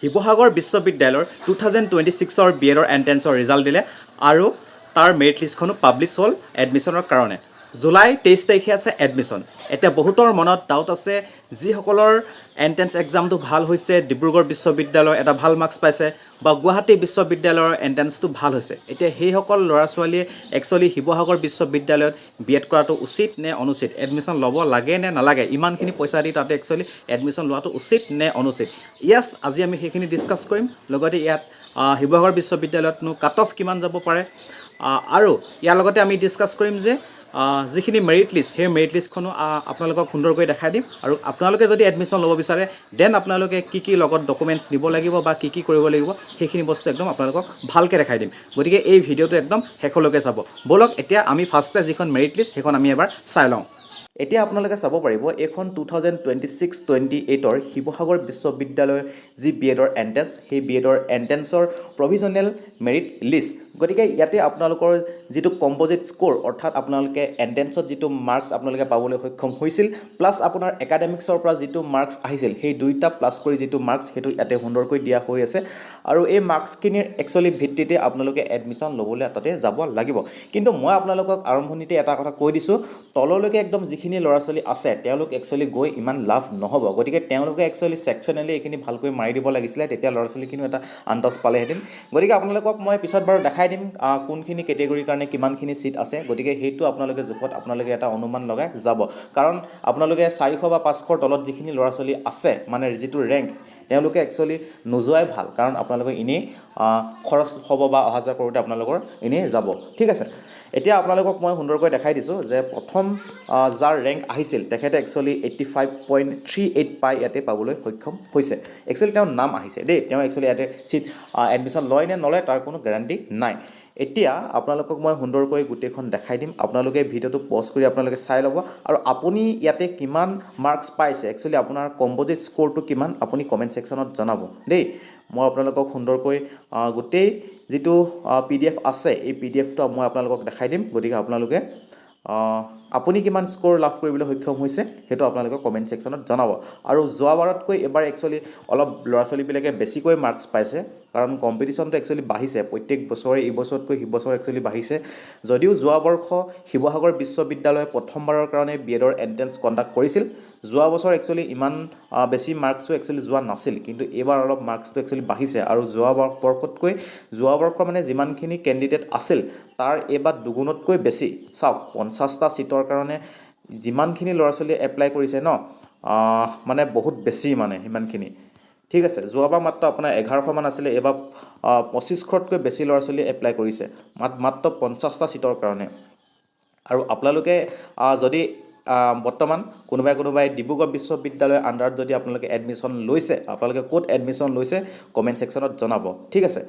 শিৱসাগৰ বিশ্ববিদ্যালয়ৰ 2026 বিএডৰ এণ্ট্ৰেন্সৰ ৰিজাল্ট দিলে আৰু তাৰ মেৰিট লিষ্টখনো পাব্লিছ হ'ল এডমিশ্যনৰ কাৰণে। জুলাই 23 তাৰিখে আছে এডমিশ্যন। এতিয়া বহুতৰ মনত ডাউট আছে, যিসকলৰ এণ্ট্ৰেন্স এক্সামটো ভাল হৈছে, ডিব্ৰুগড় বিশ্ববিদ্যালয় এটা ভাল মাৰ্কছ পাইছে বা গুৱাহাটী বিশ্ববিদ্যালয়ৰ এণ্ট্ৰেন্সটো ভাল হৈছে, এতিয়া সেইসকল ল'ৰা ছোৱালীয়ে একচুৱেলি শিৱসাগৰ বিশ্ববিদ্যালয়ত বিএড কৰাটো উচিত নে অনুচিত, এডমিশ্যন ল'ব লাগে নে নালাগে, ইমানখিনি পইচা দি তাতে একচুৱেলি এডমিশ্যন লোৱাটো উচিত নে অনুচিত। ইয়াছ, আজি আমি সেইখিনি ডিছকাছ কৰিম। লগতে ইয়াত শিৱসাগৰ বিশ্ববিদ্যালয়তনো কাট অফ কিমান যাব পাৰে, আৰু ইয়াৰ লগতে আমি ডিছকাছ কৰিম যে যিখিনি মেৰিট লিষ্ট, সেই মেৰিট লিষ্টখনো আপোনালোকক সুন্দৰকৈ দেখাই দিম। আৰু আপোনালোকে যদি এডমিশ্যন ল'ব বিচাৰে দেন আপোনালোকে কি লগত ডকুমেণ্টছ নিব লাগিব বা কি কৰিব লাগিব, সেইখিনি বস্তু একদম আপোনালোকক ভালকৈ দেখাই দিম। গতিকে এই ভিডিঅ'টো একদম শেষলৈকে চাব। ব'লক এতিয়া আমি ফাৰ্ষ্টে যিখন মেৰিট লিষ্ট সেইখন আমি এবাৰ চাই লওঁ। এতিয়া আপোনালোকে চাব পাৰিব, এইখন 2026-28 শিৱসাগৰ বিশ্ববিদ্যালয়ৰ যি বিএডৰ এণ্ট্ৰেন্স, সেই বিএডৰ এণ্ট্ৰেন্সৰ প্ৰভিজনেল মেৰিট লিষ্ট। গতিকে ইয়াতে আপোনালোকৰ যিটো কম্প'জিট স্ক'ৰ, অৰ্থাৎ আপোনালোকে এণ্ট্ৰেন্সত যিটো মাৰ্কছ আপোনালোকে পাবলৈ সক্ষম হৈছিল, প্লাছ আপোনাৰ একাডেমিক্সৰ পৰা যিটো মাৰ্কছ আহিছিল, সেই দুইটা প্লাছ কৰি যিটো মাৰ্কছ, সেইটো ইয়াতে সুন্দৰকৈ দিয়া হৈ আছে। আৰু এই মাৰ্কছখিনিৰ একচুৱেলি ভিত্তিতে আপোনালোকে এডমিশ্যন ল'বলৈ তাতে যাব লাগিব। কিন্তু মই আপোনালোকক আৰম্ভণিতে এটা কথা কৈ দিছোঁ, তললৈকে একদম যিখিনি ল'ৰা ছোৱালী আছে তেওঁলোক একচুৱেলি গৈ ইমান লাভ নহ'ব। গতিকে তেওঁলোকে একচুৱেলি ছেকশ্যনেলি এইখিনি ভালকৈ মাৰি দিব লাগিছিলে, তেতিয়া ল'ৰা ছোৱালীখিনিও এটা আন্দাজ পালেহেঁতেন। গতিকে আপোনালোকক মই পিছত বাৰু দেখাই দিম কোনখিনি কেটেগৰীৰ কাৰণে কিমানখিনি ছিট আছে। গতিকে সেইটো আপোনালোকে জোখত আপোনালোকে এটা অনুমান লগাই যাব। কাৰণ আপোনালোকে 400 বা 500ৰ তলত যিখিনি ল'ৰা ছোৱালী আছে, মানে যিটো ৰেংক, তেওঁলোকে একচুৱেলি নোযোৱাই ভাল। কাৰণ আপোনালোকে এনেই খৰচ হ'ব বা অহা যোৱা কৰোঁতে আপোনালোকৰ এনেই যাব। ঠিক আছে, এতিয়া আপোনালোকক মই সুন্দৰকৈ দেখাই দিছোঁ যে প্ৰথম যাৰ ৰেংক আহিছিল তেখেতে একচুৱেলি 85.38 পাই ইয়াতে পাবলৈ সক্ষম হৈছে। একচুৱেলি তেওঁৰ নাম আহিছে দেই, তেওঁ একচুৱেলি ইয়াতে ছিট এডমিশ্যন লয় নে নলয় তাৰ কোনো গেৰাণ্টি নাই। এতিয়া আপোনালোকক মই সুন্দৰকৈ গোটেইখন দেখাই দিম। আপোনালোকে ভিডিঅ'টো পজ কৰি আপোনালোকে চাই ল'ব, আৰু আপুনি ইয়াতে কিমান মাৰ্কছ পাইছে, একচুৱেলি আপোনাৰ কম্প'জিট স্ক'ৰটো কিমান, আপুনি কমেণ্ট ছেকশ্যনত জনাব দেই। মই আপোনালোকক সুন্দৰকৈ গোটেই যিটো PDF আছে, এই PDFটো মই আপোনালোকক দেখাই দিম। গতিকে আপোনালোকে আপুনি কিমান স্ক'ৰ লাভ কৰিবলৈ সক্ষম হৈছে সেইটো আপোনালোকে কমেণ্ট ছেকশ্যনত জনাব। আৰু যোৱাবাৰতকৈ এবাৰ একচুৱেলি অলপ ল'ৰা ছোৱালীবিলাকে বেছিকৈ মাৰ্কছ পাইছে, কাৰণ কম্পিটিশ্যনটো একচুৱেলি বাঢ়িছে প্ৰত্যেক বছৰে, এইবছৰতকৈ সিবছৰ একচুৱেলি বাঢ়িছে। যদিও যোৱা বৰ্ষ শিৱসাগৰ বিশ্ববিদ্যালয়ে প্ৰথমবাৰৰ কাৰণে বিএডৰ এণ্ট্ৰেন্স কণ্ডাক্ট কৰিছিল, যোৱা বছৰ একচুৱেলি ইমান বেছি মাৰ্কছো একচুৱেলি যোৱা নাছিল, কিন্তু এইবাৰ অলপ মাৰ্কছটো একচুৱেলি বাঢ়িছে। আৰু যোৱা বৰ্ষতকৈ যোৱা বৰ্ষ মানে যিমানখিনি কেণ্ডিডেট আছিল তাৰ এইবাৰ দুগুণতকৈ বেছি। চাওক, 50টা ছিটৰ কাৰণে যিমানখিনি ল'ৰা ছোৱালীয়ে এপ্লাই কৰিছে ন, মানে বহুত বেছি, মানে সিমানখিনি। ঠিক আছে, যোৱাবাৰ মাত্ৰ আপোনাৰ 1100 মান আছিলে, এইবাৰ 2500তকৈ বেছি ল'ৰা ছোৱালীয়ে এপ্লাই কৰিছে মাত্ৰ 50টা ছিটৰ কাৰণে। আৰু আপোনালোকে যদি বৰ্তমান কোনোবাই ডিব্ৰুগড় বিশ্ববিদ্যালয়ৰ আণ্ডাৰত যদি আপোনালোকে এডমিশ্যন লৈছে, আপোনালোকে ক'ত এডমিশ্যন লৈছে কমেণ্ট ছেকশ্যনত জনাব। ঠিক আছে,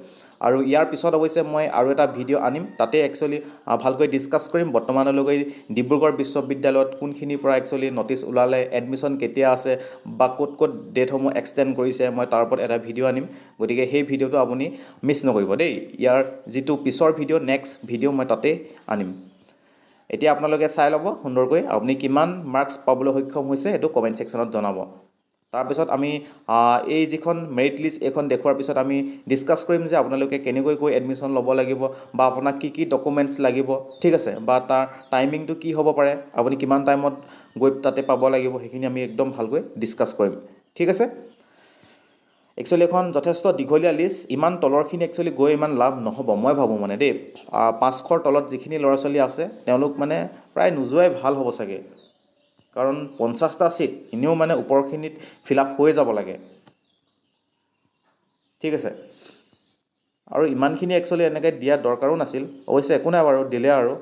আৰু ইয়াৰ পিছত অৱশ্যে মই আৰু এটা ভিডিঅ' আনিম, তাতে একচুৱেলি ভালকৈ ডিছকাছ কৰিম বৰ্তমানলৈকে ডিব্ৰুগড় বিশ্ববিদ্যালয়ত কোনখিনিৰ পৰা একচুৱেলি নটিচ ওলালে, এডমিশ্যন কেতিয়া আছে বা ক'ত ডেটসমূহ এক্সটেণ্ড কৰিছে, মই তাৰ ওপৰত এটা ভিডিঅ' আনিম। গতিকে সেই ভিডিঅ'টো আপুনি মিছ নকৰিব দেই। ইয়াৰ যিটো পিছৰ ভিডিঅ', নেক্সট ভিডিঅ' মই তাতে আনিম। এতিয়া আপোনালোকে চাই ল'ব সুন্দৰকৈ, আপুনি কিমান মাৰ্কছ পাবলৈ সক্ষম হৈছে সেইটো কমেণ্ট ছেকশ্যনত জনাব। তাৰপিছত আমি এই যিখন মেৰিট লিষ্ট, এইখন দেখুৱাৰ পিছত আমি ডিছকাছ কৰিম যে আপোনালোকে কেনেকৈ গৈ এডমিশ্যন ল'ব লাগিব, বা আপোনাক কি ডকুমেণ্টছ লাগিব। ঠিক আছে, বা তাৰ টাইমিংটো কি হ'ব পাৰে, আপুনি কিমান টাইমত গৈ তাতে পাব লাগিব, সেইখিনি আমি একদম ভালকৈ ডিছকাছ কৰিম। ঠিক আছে, একচুৱেলি এখন যথেষ্ট দীঘলীয়া লিষ্ট, ইমান তলৰখিনি একচুৱেলি গৈ ইমান লাভ নহ'ব মই ভাবোঁ মানে দেই। 500ৰ তলত যিখিনি ল'ৰা ছোৱালী আছে তেওঁলোক মানে প্ৰায় নোযোৱাই ভাল হ'ব চাগে, কাৰণ 50টা ছিট এনেও মানে ওপৰখিনিত ফিল আপ হৈ যাব লাগে। ঠিক আছে, আৰু ইমানখিনি একচুৱেলি এনেকৈ দিয়া দৰকাৰো নাছিল, অৱশ্যে একো নাই বাৰু, দিলে আৰু,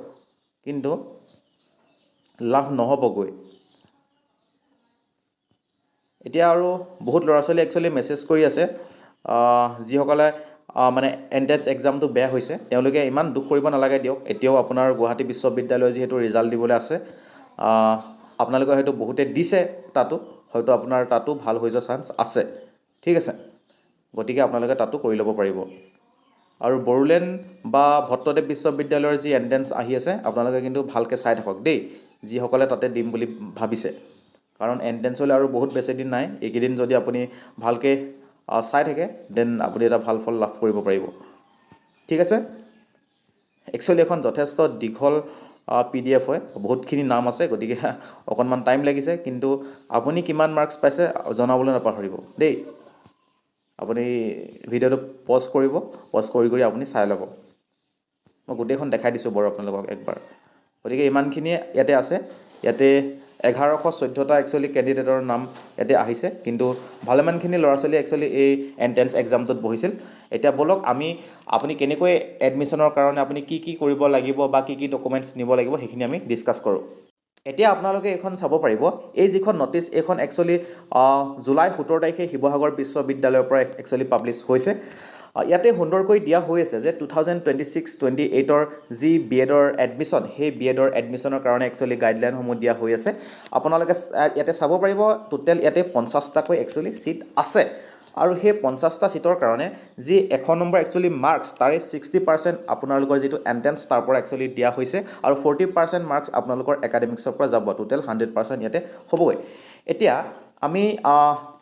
কিন্তু লাভ নহ'বগৈ। এতিয়া আৰু বহুত ল'ৰা ছোৱালী একচুৱেলি মেছেজ কৰি আছে, যিসকলে মানে এণ্ট্ৰেন্স এক্সামটো বেয়া হৈছে, তেওঁলোকে ইমান দুখ কৰিব নালাগে দিয়ক। এতিয়াও আপোনাৰ গুৱাহাটী বিশ্ববিদ্যালয় যিহেতু ৰিজাল্ট দিবলৈ আছে, আপোনালোকে হয়তো বহুতে দিছে, তাতো হয়তো আপোনাৰ তাতো ভাল হৈ যোৱা চান্স আছে। ঠিক আছে, গতিকে আপোনালোকে তাতো কৰি ল'ব পাৰিব। আৰু বড়োলেণ্ড বা ভট্টদেৱ বিশ্ববিদ্যালয়ৰ যি এণ্ট্ৰেন্স আহি আছে, আপোনালোকে কিন্তু ভালকৈ চাই থাকক দেই, যিসকলে তাতে দিম বুলি ভাবিছে। কাৰণ এণ্ট্ৰেন্সলৈ আৰু বহুত বেছি দিন নাই, এইকেইদিন যদি আপুনি ভালকৈ চাই থাকে দেন আপুনি এটা ভাল ফল লাভ কৰিব পাৰিব ঠিক আছে একচুৱেলি এখন যথেষ্ট দীঘল PDF হয় বহুতখিনি নাম আছে গতিকে অকণমান টাইম লাগিছে কিন্তু আপুনি কিমান মাৰ্কছ পাইছে জনাবলৈ নাপাহৰিব দেই আপুনি ভিডিঅ'টো পজ কৰিব পজ কৰি আপুনি চাই ল'ব মই গোটেইখন দেখাই দিছোঁ বাৰু আপোনালোকক একবাৰ গতিকে ইমানখিনিয়ে ইয়াতে আছে ইয়াতে 1114টা একচুৱেলি কেণ্ডিডেটৰ নাম ইয়াতে আহিছে কিন্তু ভালেমানখিনি ল'ৰা ছোৱালী একচুৱেলি এই এণ্ট্ৰেন্স এক্সামটোত বহিছিল এতিয়া বলক আপুনি কেনেকৈ এডমিশ্যনৰ কাৰণে আপুনি কি কৰিব লাগিব বা কি ডকুমেণ্টছ নিব লাগিব সেইখিনি আমি ডিছকাছ কৰোঁ এতিয়া আপোনালোকে এখন চাব পাৰিব এই যিখন নটিচ এইখন একচুৱেলি জুলাই 17 তাৰিখে শিৱসাগৰ বিশ্ববিদ্যালয়ৰ পৰা একচুৱেলি পাব্লিছ হৈছে ইয়াতে সুন্দৰকৈ দিয়া হৈ আছে যে 2026-28ৰ যি বিএডৰ এডমিশ্যন সেই বিএডৰ এডমিশ্যনৰ কাৰণে একচুৱেলি গাইডলাইনসমূহ দিয়া হৈ আছে আপোনালোকে ইয়াতে চাব পাৰিব টোটেল ইয়াতে 50টাকৈ একচুৱেলি চিট আছে আৰু সেই 50টা চিটৰ কাৰণে যি 1 নম্বৰ একচুৱেলি মাৰ্কছ তাৰে 60% আপোনালোকৰ যিটো এণ্ট্ৰেন্স তাৰ পৰা একচুৱেলি দিয়া হৈছে আৰু 40% মাৰ্কছ আপোনালোকৰ একাডেমিক্সৰ পৰা যাব টোটেল 100% ইয়াতে হ'বই এতিয়া আমি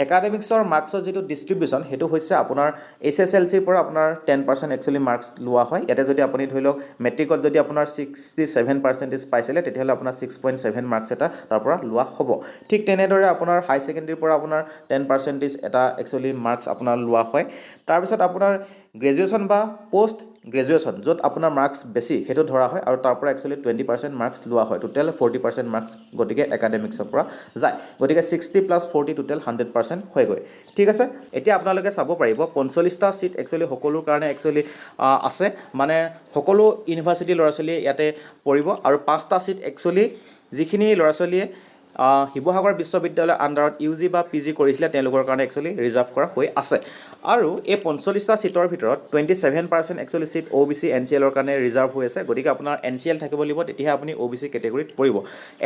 একাডেমিক্সৰ মাৰ্কছৰ যিটো ডিষ্ট্ৰিবিউশ্যন সেইটো হৈছে আপোনাৰ SSLCৰ পৰা আপোনাৰ 10% একচুৱেলি মাৰ্কছ লোৱা হয় ইয়াতে যদি আপুনি ধৰি লওক মেট্ৰিকত যদি আপোনাৰ 67% পাইছিলে তেতিয়াহ'লে আপোনাৰ 6.7 মাৰ্কছ এটা তাৰ পৰা লোৱা হ'ব ঠিক তেনেদৰে আপোনাৰ হাই ছেকেণ্ডেৰীৰ পৰা আপোনাৰ 10% এটা একচুৱেলি মাৰ্কছ আপোনাৰ লোৱা হয় তাৰপিছত আপোনাৰ গ্ৰেজুৱেশ্যন বা পোষ্ট গ্ৰেজুৱেশ্যন য'ত আপোনাৰ মাৰ্কছ বেছি সেইটো ধৰা হয় আৰু তাৰ পৰা একচুৱেলি 20% মাৰ্কছ লোৱা হয় টোটেল 40% মাৰ্কছ গতিকে একাডেমিক্সৰ পৰা যায় গতিকে 60 + 40 টোটেল 100% হয়গৈ ঠিক আছে এতিয়া আপোনালোকে চাব পাৰিব 45টা চিট একচুৱেলি সকলোৰ কাৰণে একচুৱেলি আছে মানে সকলো ইউনিভাৰ্চিটি ল'ৰা ছোৱালীয়ে ইয়াতে পঢ়িব আৰু 5টা চিট একচুৱেলি যিখিনি ল'ৰা ছোৱালীয়ে শিৱসাগৰ বিশ্ববিদ্যালয়ৰ আণ্ডাৰত UG বা PG কৰিছিলে তেওঁলোকৰ কাৰণে একচুৱেলি ৰিজাৰ্ভ কৰা হৈ আছে আৰু এই 45টা চিটৰ ভিতৰত 27% একচুৱেলি চিট OBC NCLৰ কাৰণে ৰিজাৰ্ভ হৈ আছে গতিকে আপোনাৰ NCL থাকিব লাগিব তেতিয়াহে আপুনি OBC কেটেগৰীত পৰিব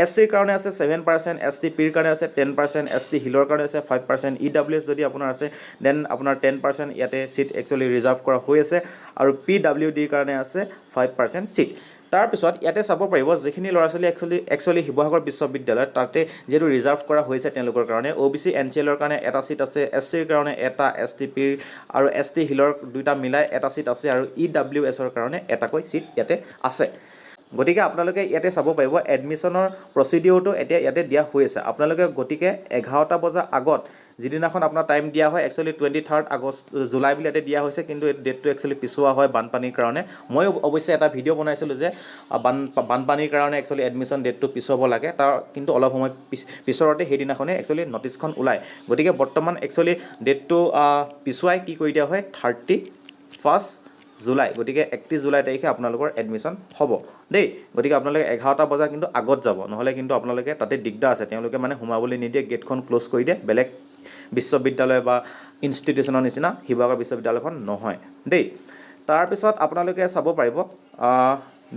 SCৰ কাৰণে আছে 7% ST Pৰ কাৰণে আছে 10% ST হিলৰ কাৰণে আছে 5% EWS যদি আপোনাৰ আছে দেন আপোনাৰ 10% ইয়াতে চিট একচুৱেলি ৰিজাৰ্ভ কৰা হৈ আছে আৰু PWDৰ কাৰণে আছে 5% চিট তাৰপিছত ইয়াতে চাব পাৰিব যিখিনি ল'ৰা ছোৱালী একচুৱেলি শিৱসাগৰ বিশ্ববিদ্যালয়ত তাতে যেটো ৰিজাৰ্ভ কৰা হৈছে তেওঁলোকৰ কাৰণে OBC NCLৰ কাৰণে এটা চিট আছে SCৰ কাৰণে এটা ST Pৰ আৰু ST হিলৰ দুটা মিলাই এটা চিট আছে আৰু EWSৰ কাৰণে এটাকৈ চিট ইয়াতে আছে গতিকে আপোনালোকে ইয়াতে চাব পাৰিব এডমিশ্যনৰ প্ৰচিডিউৰটো এতিয়া ইয়াতে দিয়া হৈ আছে আপোনালোকে গতিকে 11টা বজাৰ আগত যিদিনাখন আপোনাৰ টাইম দিয়া হয় একচুৱেলি 23 আগষ্ট জুলাই বুলি ইয়াতে দিয়া হৈছে কিন্তু এই ডেটটো একচুৱেলি পিছুৱা হয় বানপানীৰ কাৰণে মই অৱশ্যে এটা ভিডিঅ' বনাইছিলোঁ যে বানপানীৰ কাৰণে একচুৱেলি এডমিশ্যন ডেটটো পিছুৱাব লাগে তাৰ কিন্তু অলপ সময় পিছৰতে সেইদিনাখনে একচুৱেলি নটিচখন ওলায় গতিকে বৰ্তমান একচুৱেলি ডেটটো পিছুৱাই কি কৰি দিয়া হয় 31 জুলাই গতিকে 31 জুলাই তাৰিখে আপোনালোকৰ এডমিশ্যন হ'ব দেই গতিকে আপোনালোকে 11টা বজা কিন্তু আগত যাব নহ'লে কিন্তু আপোনালোকে তাতে দিগদাৰ আছে তেওঁলোকে মানে সোমাবলৈ নিদিয়ে গেটখন ক্লোজ কৰি দিয়ে বেলেগ বিশ্ববিদ্যালয় বা ইনষ্টিটিউচনৰ নিচিনা শিৱসাগৰ বিশ্ববিদ্যালয়খন নহয় দেই তাৰপিছত আপোনালোকে চাব পাৰিব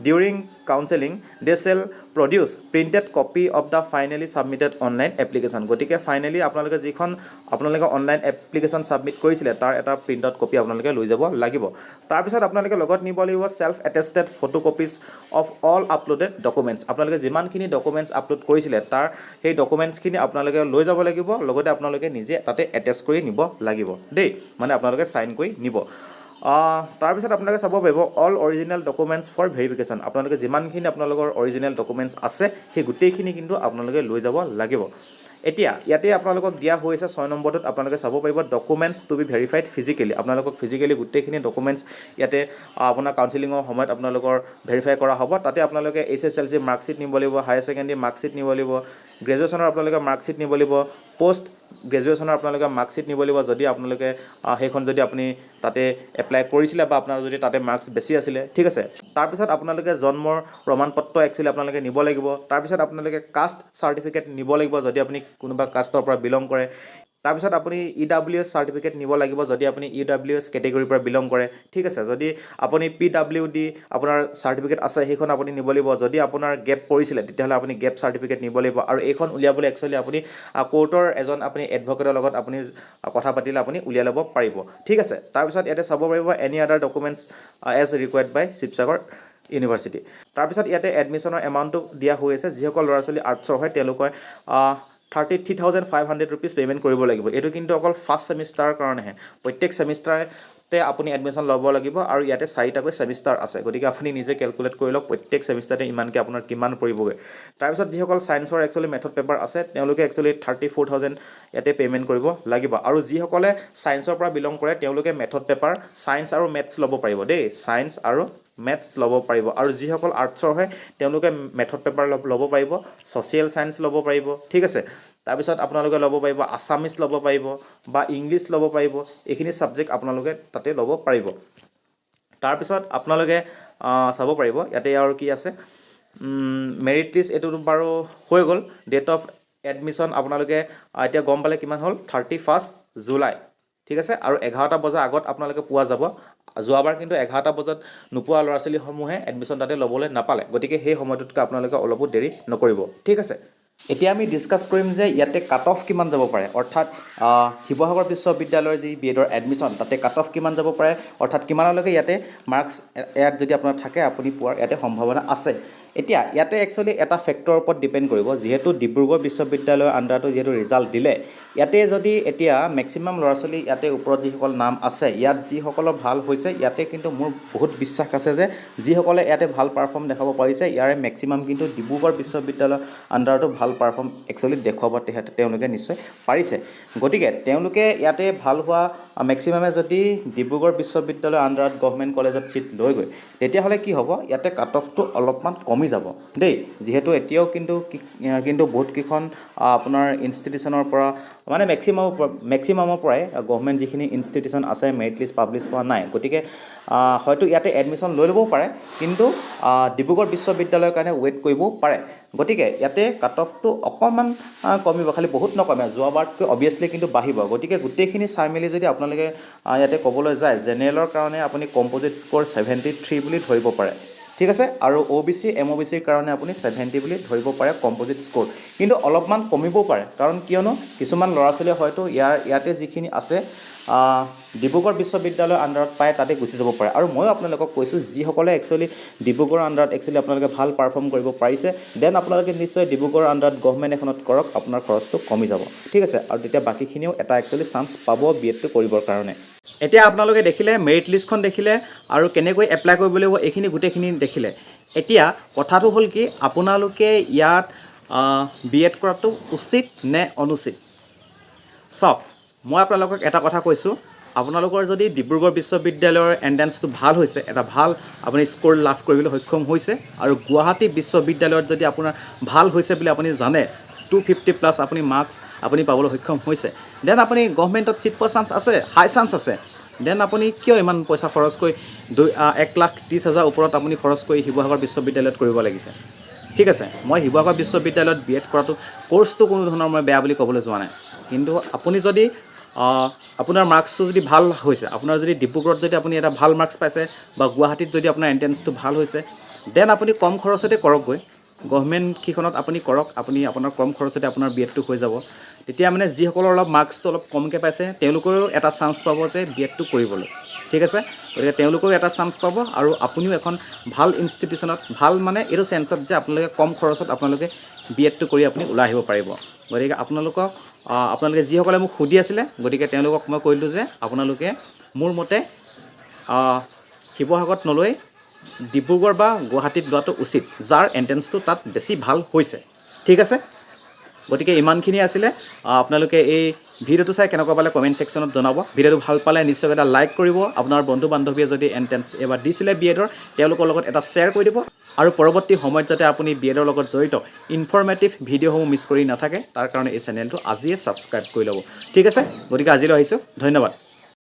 during counseling they shall produce printed copy of the finally submitted online application গতিকে ফাইনালি আপোনালোকে যিখন আপোনালোকে অনলাইন এপ্লিকেশ্যন সাবমিট কৰিছিলে তাৰ এটা প্ৰিন্ট আউট কপি আপোনালোকে লৈ যাব লাগিব তাৰপিছত আপোনালোকে লগত নিব লাগিব self attested photocopies of all uploaded documents আপোনালোকে যিমানখিনি ডকুমেণ্টছ আপলোড কৰিছিলে তাৰ সেই ডকুমেণ্টছখিনি আপোনালোকে লৈ যাব লাগিব লগতে আপোনালোকে নিজে তাতে এটেচ কৰি নিব লাগিব দেই মানে আপোনালোকে সাইন কৰি নিব তাৰপিছত আপোনালোকে চাব পাৰিব all original documents for verification আপোনালোকে যিমানখিনি আপোনালোকৰ অৰিজিনেল ডকুমেণ্টছ আছে সেই গোটেইখিনি কিন্তু আপোনালোকে লৈ যাব লাগিব এতিয়া ইয়াতে আপোনালোকক দিয়া হৈছে 6 নম্বৰটোত আপোনালোকে চাব পাৰিব documents to be verified physically আপোনালোকক ফিজিকেলি গোটেইখিনি ডকুমেণ্টছ ইয়াতে আপোনাৰ কাউন্সেলিঙৰ সময়ত আপোনালোকৰ ভেৰিফাই কৰা হ'ব তাতে আপোনালোকে SSLC মাৰ্কশ্বিট নিব লাগিব হায়াৰ ছেকেণ্ডেৰী মাৰ্কশ্বিট নিব লাগিব গ্ৰেজুৱেশ্যনৰ আপোনালোকে মাৰ্কশ্বিট নিব লাগিব পোষ্ট গ্ৰেজুৱেশ্যনৰ আপোনালোকে মাৰ্কশ্বিট নিব লাগিব যদি আপোনালোকে সেইখন যদি আপুনি তাতে এপ্লাই কৰিছিলে বা আপোনাৰ যদি তাতে মাৰ্কছ বেছি আছিলে ঠিক আছে তাৰপিছত আপোনালোকে জন্মৰ প্ৰমাণপত্ৰ একচুৱেলি আপোনালোকে নিব লাগিব তাৰপিছত আপোনালোকে কাষ্ট চাৰ্টিফিকেট নিব লাগিব যদি আপুনি কোনোবা কাষ্টৰ পৰা বিলং কৰে তাৰপিছত আপুনি EWS চাৰ্টিফিকেট নিব লাগিব যদি আপুনি EWS কেটেগৰীৰ পৰা বিলং কৰে ঠিক আছে যদি আপুনি PWD আপোনাৰ চাৰ্টিফিকেট আছে সেইখন আপুনি নিব লাগিব যদি আপোনাৰ গেপ পৰিছিলে তেতিয়াহ'লে আপুনি গেপ চাৰ্টিফিকেট নিব লাগিব আৰু এইখন উলিয়াবলৈ একচুৱেলি আপুনি কোৰ্টৰ এজন আপুনি এডভকেটৰ লগত আপুনি কথা পাতিলে আপুনি উলিয়াই ল'ব পাৰিব ঠিক আছে তাৰপিছত ইয়াতে চাব পাৰিব any other documents as required by Sivasagar university তাৰপিছত ইয়াতে এডমিশ্যনৰ এমাউণ্টটো দিয়া হৈ আছে যিসকল ল'ৰা ছোৱালী আৰ্টছৰ হয় তেওঁলোকে 33,500 rupees পে'মেণ্ট কৰিব লাগিব। এইটো কিন্তু অকল ফাৰ্ষ্ট ছেমিষ্টাৰৰ কাৰণেহে। প্ৰত্যেক ছেমিষ্টাৰতে আপুনি এডমিশ্যন ল'ব লাগিব আৰু ইয়াতে 4টাকৈ ছেমিষ্টাৰ আছে। গতিকে আপুনি নিজে কেলকুলেট কৰি লওক প্ৰত্যেক ছেমিষ্টাৰতে ইমানকৈ আপোনাৰ কিমান পৰিবগৈ। তাৰপিছত যিসকল ছায়েন্সৰ একচুৱেলি মেথড পেপাৰ আছে তেওঁলোকে একচুৱেলি 34,000 ইয়াতে পে'মেণ্ট কৰিব লাগিব। আৰু যিসকলে ছায়েন্সৰ পৰা বিলং কৰে তেওঁলোকে মেথড পেপাৰ ছায়েন্স আৰু মেথছ ল'ব পাৰিব দেই, ছায়েন্স আৰু মেথছ ল'ব পাৰিব। আৰু যিসকল আৰ্টছৰ হয় তেওঁলোকে মেথড পেপাৰ ল'ব পাৰিব, ছ'চিয়েল ছায়েন্স ল'ব পাৰিব, ঠিক আছে। তাৰপিছত আপোনালোকে ল'ব পাৰিব আছামিছ ল'ব পাৰিব বা ইংলিছ ল'ব পাৰিব। এইখিনি ছাবজেক্ট আপোনালোকে তাতে ল'ব পাৰিব। তাৰপিছত আপোনালোকে চাব পাৰিব ইয়াতে আৰু কি আছে, মেৰিট লিষ্ট এইটো বাৰু হৈ গ'ল। ডেট অফ এডমিশ্যন আপোনালোকে এতিয়া গম পালে কিমান হ'ল, 31 জুলাই, ঠিক আছে। আৰু 11টা বজাৰ আগত আপোনালোকে পোৱা যাব। যোৱাবাৰ কিন্তু 11টা বজাত নোপোৱা ল'ৰা ছোৱালীসমূহে এডমিশ্যন তাতে ল'বলৈ নাপালে। গতিকে সেই সময়টোতকৈ আপোনালোকে অলপো দেৰি নকৰিব, ঠিক আছে। এতিয়া আমি ডিছকাছ কৰিম যে ইয়াতে কাট অফ কিমান যাব পাৰে, অৰ্থাৎ শিৱসাগৰ বিশ্ববিদ্যালয়ৰ যি বিএডৰ এডমিশ্যন তাতে কাট অফ কিমান যাব পাৰে, অৰ্থাৎ কিমানলৈকে ইয়াতে মাৰ্কছ ইয়াত যদি আপোনাৰ থাকে আপুনি পোৱাৰ ইয়াতে সম্ভাৱনা আছে। এতিয়া ইয়াতে একচুৱেলি এটা ফেক্টৰৰ ওপৰত ডিপেণ্ড কৰিব, যিহেতু ডিব্ৰুগড় বিশ্ববিদ্যালয়ৰ আণ্ডাৰটো যিহেতু ৰিজাল্ট দিলে, ইয়াতে যদি এতিয়া মেক্সিমাম ল'ৰা ছোৱালী ইয়াতে ওপৰত যিসকল নাম আছে ইয়াত যিসকলৰ ভাল হৈছে, ইয়াতে কিন্তু মোৰ বহুত বিশ্বাস আছে যে যিসকলে ইয়াতে ভাল পাৰফৰ্ম দেখাব পাৰিছে ইয়াৰে মেক্সিমাম কিন্তু ডিব্ৰুগড় বিশ্ববিদ্যালয়ৰ আণ্ডাৰটো ভাল পাৰফৰ্ম একচুৱেলি দেখুৱাব তেওঁলোকে নিশ্চয় পাৰিছে। গতিকে তেওঁলোকে ইয়াতে ভাল হোৱা মেক্সিমামে যদি ডিব্ৰুগড় বিশ্ববিদ্যালয়ৰ আণ্ডাৰত গভৰ্ণমেণ্ট কলেজত ছিট লৈ গৈ, তেতিয়াহ'লে কি হ'ব, ইয়াতে কাট অফটো অলপমান কমি যাব দেই। যিহেতু এতিয়াও কিন্তু বহুতকেইখন আপোনাৰ ইনষ্টিটিউশ্যনৰ পৰা মানে মেক্সিমামৰ পৰাই গভৰ্ণমেণ্ট যিখিনি ইনষ্টিটিউশ্যন আছে মেৰিট লিষ্ট পাব্লিছ হোৱা নাই। গতিকে হয়তো ইয়াতে এডমিশ্যন লৈ ল'বও পাৰে, কিন্তু ডিব্ৰুগড় বিশ্ববিদ্যালয়ৰ কাৰণে ৱেইট কৰিবও পাৰে। গতিকে ইয়াতে কাট অফটো অকণমান কমিব, খালি বহুত নকমে, যোৱাবাৰতকৈ অভিয়াছলি কিন্তু বাঢ়িব। গতিকে গোটেইখিনি চাই মেলি যদি আপোনালোকে ইয়াতে ক'বলৈ যায়, জেনেৰেলৰ কাৰণে আপুনি কম্প'জিট স্ক'ৰ 73 বুলি ধৰিব পাৰে, ঠিক আছে। আৰু OBC MOBCৰ কাৰণে আপুনি 70 বুলি ধৰিব পাৰে কম্প'জিট স্ক'ৰ। কিন্তু অলপমান কমিবও পাৰে, কাৰণ কিয়নো কিছুমান ল'ৰা ছোৱালীয়ে হয়তো ইয়াতে যিখিনি আছে ডিব্ৰুগড় বিশ্ববিদ্যালয়ৰ আণ্ডাৰত পায় তাতে গুচি যাব পাৰে। আৰু ময়ো আপোনালোকক কৈছোঁ যিসকলে একচুৱেলি ডিব্ৰুগড়ৰ আণ্ডাৰত একচুৱেলি আপোনালোকে ভাল পাৰফৰ্ম কৰিব পাৰিছে, দেন আপোনালোকে নিশ্চয় ডিব্ৰুগড়ৰ আণ্ডাৰত গভৰ্ণমেণ্ট এখনত কৰক, আপোনাৰ খৰচটো কমি যাব, ঠিক আছে। আৰু তেতিয়া বাকীখিনিও এটা একচুৱেলি চান্স পাব বিএডটো কৰিবৰ কাৰণে। এতিয়া আপোনালোকে দেখিলে মেৰিট লিষ্টখন দেখিলে আৰু কেনেকৈ এপ্লাই কৰিব লাগিব এইখিনি গোটেইখিনি দেখিলে। এতিয়া কথাটো হ'ল কি, আপোনালোকে ইয়াত বিএড কৰাটো উচিত নে অনুচিত? চাওক, মই আপোনালোকক এটা কথা কৈছোঁ, আপোনালোকৰ যদি ডিব্ৰুগড় বিশ্ববিদ্যালয়ৰ এণ্ট্ৰেঞ্চটো ভাল হৈছে, এটা ভাল আপুনি স্ক'ৰ লাভ কৰিবলৈ সক্ষম হৈছে, আৰু গুৱাহাটী বিশ্ববিদ্যালয়ত যদি আপোনাৰ ভাল হৈছে বুলি আপুনি জানে, 250+ আপুনি মাৰ্কছ আপুনি পাবলৈ সক্ষম হৈছে, দেন আপুনি গভৰ্ণমেণ্টত ছিট পোৱাৰ চান্স আছে, হাই চান্স আছে। দেন আপুনি কিয় ইমান পইচা খৰচ কৰি 1,30,000 ওপৰত আপুনি খৰচ কৰি শিৱসাগৰ বিশ্ববিদ্যালয়ত কৰিব লাগিছে, ঠিক আছে। মই শিৱসাগৰ বিশ্ববিদ্যালয়ত বিএড কৰাটো কোৰ্চটো কোনো ধৰণৰ মই বেয়া বুলি ক'বলৈ যোৱা নাই, কিন্তু আপুনি যদি আপোনাৰ মাৰ্কছটো যদি ভাল হৈছে, আপোনাৰ যদি ডিব্ৰুগড়ত যদি আপুনি এটা ভাল মাৰ্কছ পাইছে বা গুৱাহাটীত যদি আপোনাৰ এণ্ট্ৰেঞ্চটো ভাল হৈছে, দেন আপুনি কম খৰচতে কৰকগৈ, গভৰ্ণমেণ্ট কিখনত আপুনি কৰক, আপোনাৰ কম খৰচতে আপোনাৰ বিএডটো হৈ যাব। তেতিয়া মানে যিসকলৰ অলপ মাৰ্কছটো অলপ কমকৈ পাইছে তেওঁলোকেও এটা চান্স পাব যে বিএডটো কৰিবলৈ, ঠিক আছে। গতিকে তেওঁলোকেও এটা চান্স পাব, আৰু আপুনিও এখন ভাল ইনষ্টিটিউশ্যনত ভাল মানে এইটো চেঞ্চত যে আপোনালোকে কম খৰচত আপোনালোকে বিএডটো কৰি আপুনি ওলাই আহিব পাৰিব। গতিকে আপোনালোকে যিসকলে মোক সুধি আছিলে, গতিকে তেওঁলোকক মই কৈলোঁ যে আপোনালোকে মোৰ মতে শিৱসাগৰত নলৈ ডিব্ৰুগড় বা গুৱাহাটীত লোৱাটো উচিত, যাৰ এণ্ট্ৰেঞ্চটো তাত বেছি ভাল হৈছে, ঠিক আছে। গতিকে ইমানখিনি আছিলে। আপোনালোকে এই ভিডিঅ'টো চাই কেনেকুৱা পালে কমেণ্ট ছেকশ্যনত জনাব। ভিডিঅ'টো ভাল পালে নিশ্চয় এটা লাইক কৰিব। আপোনাৰ বন্ধু বান্ধৱীয়ে যদি এণ্ট্ৰেঞ্চ এবাৰ দিছিলে বিএডৰ, তেওঁলোকৰ লগত এটা শ্বেয়াৰ কৰি দিব। আৰু পৰৱৰ্তী সময়ত যাতে আপুনি বিএডৰ লগত জড়িত ইনফৰ্মেটিভ ভিডিঅ'সমূহ মিছ কৰি নাথাকে, তাৰ কাৰণে এই চেনেলটো আজিয়ে ছাবস্ক্ৰাইব কৰি ল'ব, ঠিক আছে। গতিকে আজিলৈ আহিছোঁ, ধন্যবাদ।